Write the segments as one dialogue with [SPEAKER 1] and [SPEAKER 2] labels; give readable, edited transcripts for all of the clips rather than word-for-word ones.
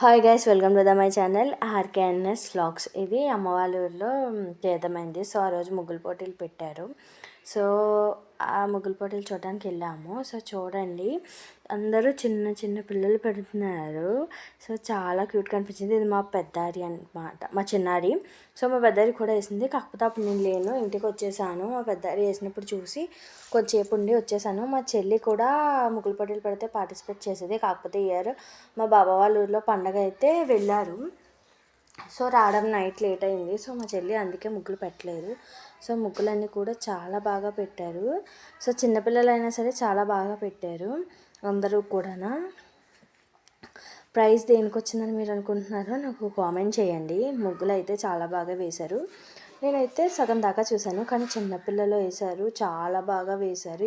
[SPEAKER 1] Hi guys, welcome to my channel RKNS vlogs. ఇది అమ్మ వాళ్ళ ఊరిలో తీర్థమైంది. సో ఆ రోజు ముగ్గులు పోటీలు పెట్టారు. సో ఆ ముగ్గులు పోటీలు చూడడానికి వెళ్ళాము. సో చూడండి, అందరూ చిన్న చిన్న పిల్లలు పెడుతున్నారు. సో చాలా క్యూట్గా అనిపించింది. ఇది మా పెద్దారి అనమాట, మా చిన్నారి. సో మా పెద్దారి కూడా వేసింది, కాకపోతే అప్పుడు నేను లేను, ఇంటికి వచ్చేసాను. మా పెద్దారి వేసినప్పుడు చూసి కొద్దిసేపు ఉండి వచ్చేసాను. మా చెల్లి కూడా ముగ్గులు పోటీలు పెడితే పార్టిసిపేట్ చేసేది, కాకపోతే ఇయర్ మా బాబా వాళ్ళ ఊరిలో పండగ అయితే వెళ్ళారు. సో రావడం నైట్ లేట్ అయింది. సో మా చెల్లి అందుకే ముగ్గులు పెట్టలేదు. సో ముగ్గులన్నీ కూడా చాలా బాగా పెట్టారు. సో చిన్నపిల్లలైనా సరే చాలా బాగా పెట్టారు అందరూ కూడా. ప్రైజ్ దేనికి వచ్చిందని మీరు అనుకుంటున్నారో నాకు కామెంట్ చేయండి. ముగ్గులు అయితే చాలా బాగా వేశారు. నేనైతే సగం దాకా చూశాను, కానీ చిన్నపిల్లలు వేశారు, చాలా బాగా వేశారు.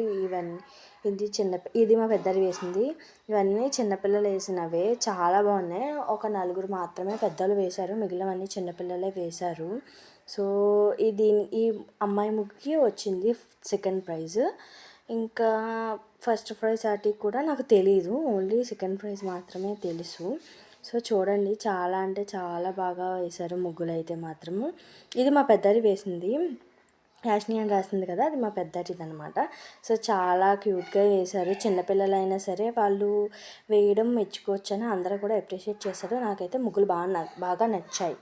[SPEAKER 1] ఇది మా పెద్దలు వేసింది. ఇవన్నీ చిన్నపిల్లలు వేసినవే, చాలా బాగున్నాయి. ఒక నలుగురు మాత్రమే పెద్దలు వేశారు, మిగిలినవన్నీ చిన్నపిల్లలే వేశారు. సో ఈ అమ్మాయి ముగ్గుకి వచ్చింది సెకండ్ ప్రైజ్. ఇంకా ఫస్ట్ ప్రైజ్ వాటికి కూడా నాకు తెలీదు, ఓన్లీ సెకండ్ ప్రైజ్ మాత్రమే తెలుసు. సో చూడండి, చాలా అంటే చాలా బాగా వేశారు ముగ్గులు అయితే మాత్రము. ఇది మా పెద్దది వేసింది, యాష్ని అని రాసింది కదా, అది మా పెద్దటిది అనమాట. సో చాలా క్యూట్గా వేశారు. చిన్నపిల్లలైనా సరే వాళ్ళు వేయడం మెచ్చుకోవచ్చని అందరూ కూడా అప్రిషియేట్ చేశారు. నాకైతే ముగ్గులు బాగా నచ్చాయి.